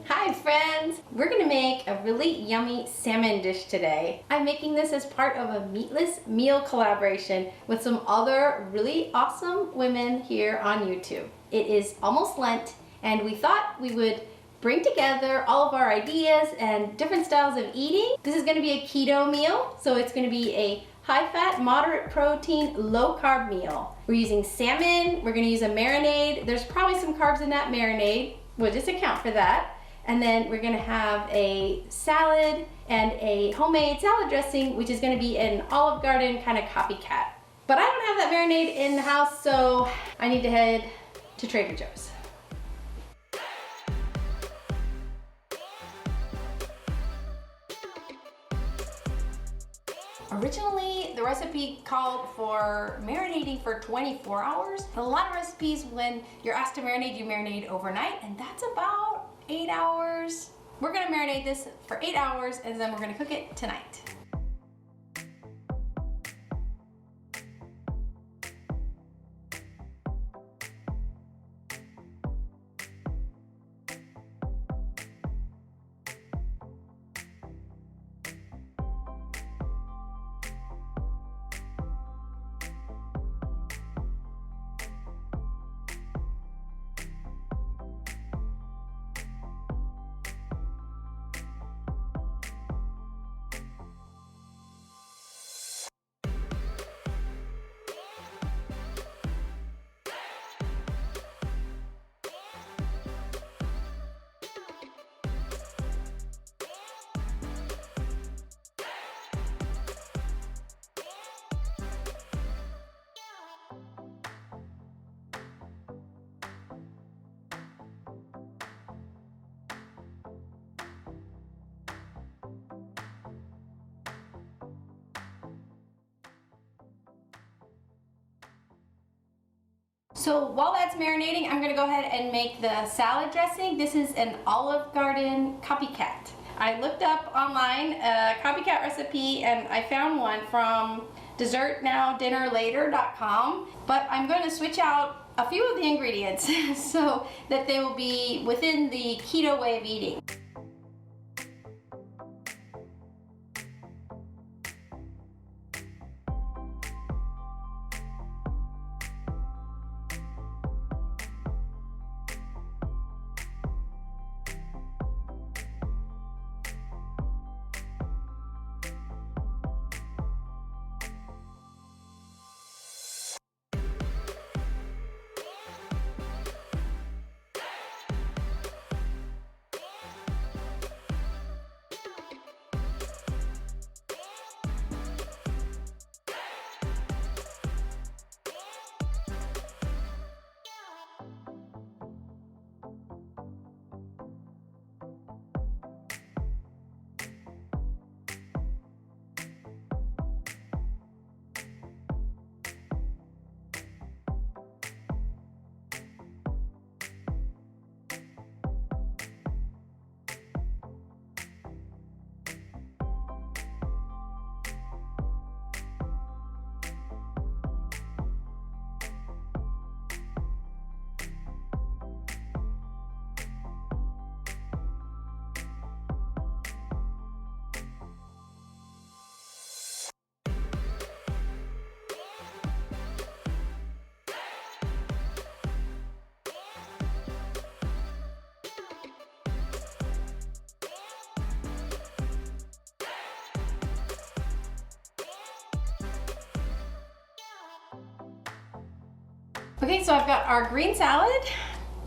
Hi friends! We're gonna make a really yummy salmon dish today. I'm making this as part of a Meatless Meal collaboration with some other really awesome women here on YouTube. It is almost Lent and we thought we would bring together all of our ideas and different styles of eating. This is gonna be a keto meal, so it's gonna be a high fat, moderate protein, low carb meal. We're using salmon, we're gonna use a marinade. There's probably some carbs in that marinade. We'll just account for that. And then we're gonna have a salad and a homemade salad dressing, which is gonna be an Olive Garden kind of copycat. But I don't have that marinade in the house, so I need to head to Trader Joe's. Originally, the recipe called for marinating for 24 hours. A lot of recipes, when you're asked to marinate, you marinate overnight, and that's about 8 hours. We're gonna marinate this for 8 hours, and then we're gonna cook it tonight. So while that's marinating, I'm gonna go ahead and make the salad dressing. This is an Olive Garden copycat. I looked up online a copycat recipe and I found one from dessertnowdinnerlater.com, but I'm going to switch out a few of the ingredients so that they will be within the keto way of eating. Okay, so I've got our green salad,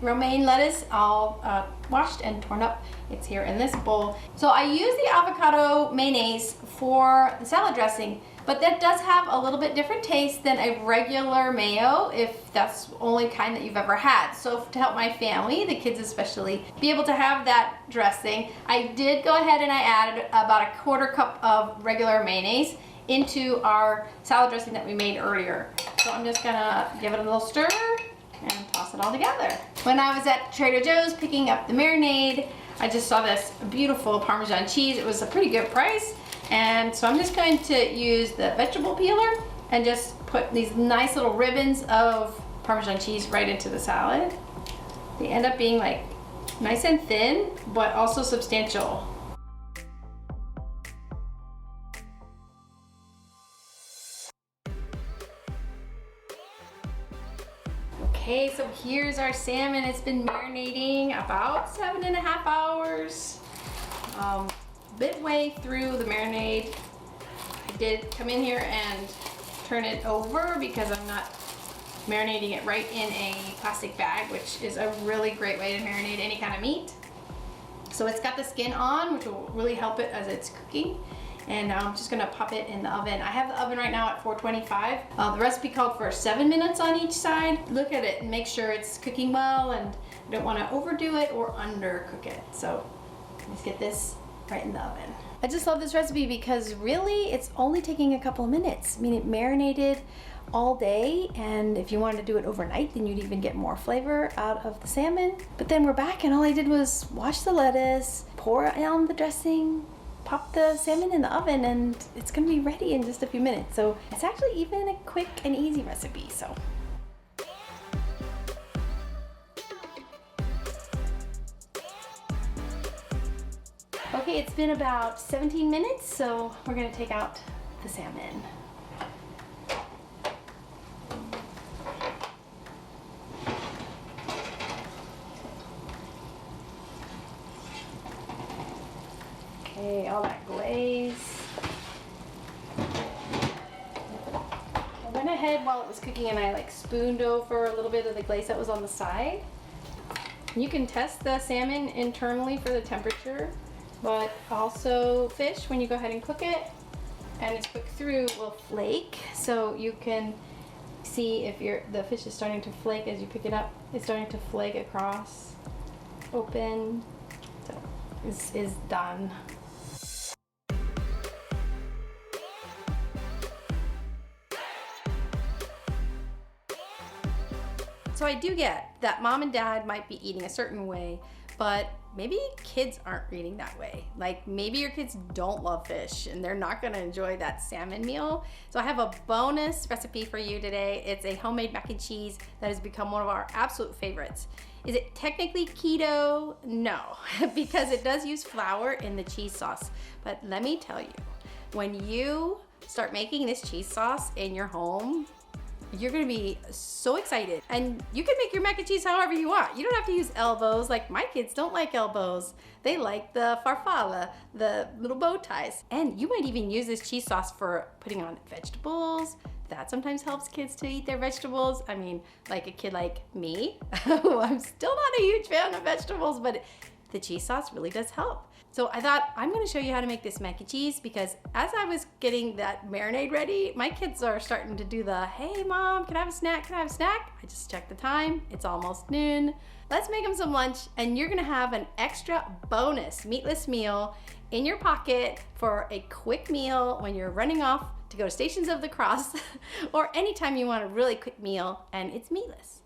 romaine lettuce, all washed and torn up. It's here in this bowl. So I use the avocado mayonnaise for the salad dressing, but that does have a little bit different taste than a regular mayo, if that's the only kind that you've ever had. So to help my family, the kids especially, be able to have that dressing, I did go ahead and I added about a 1/4 cup of regular mayonnaise into our salad dressing that we made earlier. So I'm just gonna give it a little stir and toss it all together. When I was at Trader Joe's picking up the marinade, I just saw this beautiful Parmesan cheese. It was a pretty good price. And so I'm just going to use the vegetable peeler and just put these nice little ribbons of Parmesan cheese right into the salad. They end up being like Nice and thin, but also substantial. Okay, so here's our salmon. It's been marinating about 7.5 hours. Bit way through the marinade. I did come in here and turn it over because I'm not marinating it right in a plastic bag, which is a really great way to marinate any kind of meat. So it's got the skin on, which will really help it as it's cooking. And I'm just gonna pop it in the oven. I have the oven right now at 425. The recipe called for 7 minutes on each side. Look at it and make sure it's cooking well, and I don't wanna overdo it or undercook it. So let's get this right in the oven. I just love this recipe because really it's only taking a couple of minutes. I mean, it marinated all day, and if you wanted to do it overnight, then you'd even get more flavor out of the salmon. But then we're back and all I did was wash the lettuce, pour on the dressing, pop the salmon in the oven, and it's gonna be ready in just a few minutes. So it's actually even a quick and easy recipe, so. Okay, it's been about 17 minutes, so we're gonna take out the salmon. Okay, all that glaze. I went ahead while it was cooking and I spooned over a little bit of the glaze that was on the side. You can test the salmon internally for the temperature, but also fish, when you go ahead and cook it and it's cooked through, will flake. So you can see if the fish is starting to flake as you pick it up. It's starting to flake across, open. So this is done. So I do get that mom and dad might be eating a certain way, but maybe kids aren't eating that way. Like maybe your kids don't love fish and they're not gonna enjoy that salmon meal. So I have a bonus recipe for you today. It's a homemade mac and cheese that has become one of our absolute favorites. Is it technically keto? No, because it does use flour in the cheese sauce. But let me tell you, when you start making this cheese sauce in your home, you're gonna be so excited. And you can make your mac and cheese however you want. You don't have to use elbows. Like my kids don't like elbows. They like the farfalla, the little bow ties. And you might even use this cheese sauce for putting on vegetables. That sometimes helps kids to eat their vegetables. I mean, like a kid like me, who I'm still not a huge fan of vegetables, but the cheese sauce really does help. So I thought I'm gonna show you how to make this mac and cheese, because as I was getting that marinade ready, my kids are starting to do the, hey mom, can I have a snack, can I have a snack? I just checked the time, it's almost noon. Let's make them some lunch, and you're gonna have an extra bonus meatless meal in your pocket for a quick meal when you're running off to go to Stations of the Cross or anytime you want a really quick meal and it's meatless.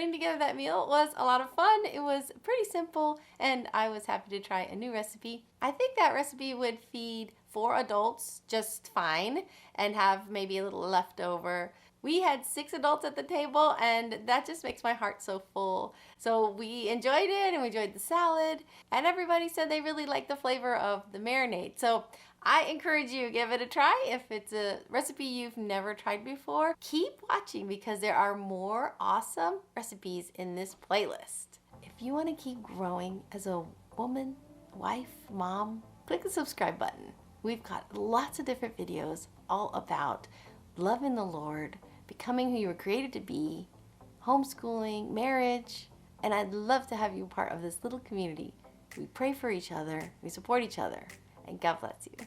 putting together that meal was a lot of fun. It was pretty simple, and I was happy to try a new recipe. I think that recipe would feed 4 adults just fine and have maybe a little leftover. We had 6 adults at the table, and that just makes my heart so full. So we enjoyed it, and we enjoyed the salad, and everybody said they really liked the flavor of the marinade. So I encourage you to give it a try. If it's a recipe you've never tried before, keep watching because there are more awesome recipes in this playlist. If you want to keep growing as a woman, wife, mom, click the subscribe button. We've got lots of different videos all about loving the Lord, becoming who you were created to be, homeschooling, marriage, and I'd love to have you part of this little community. We pray for each other, we support each other, and God bless you.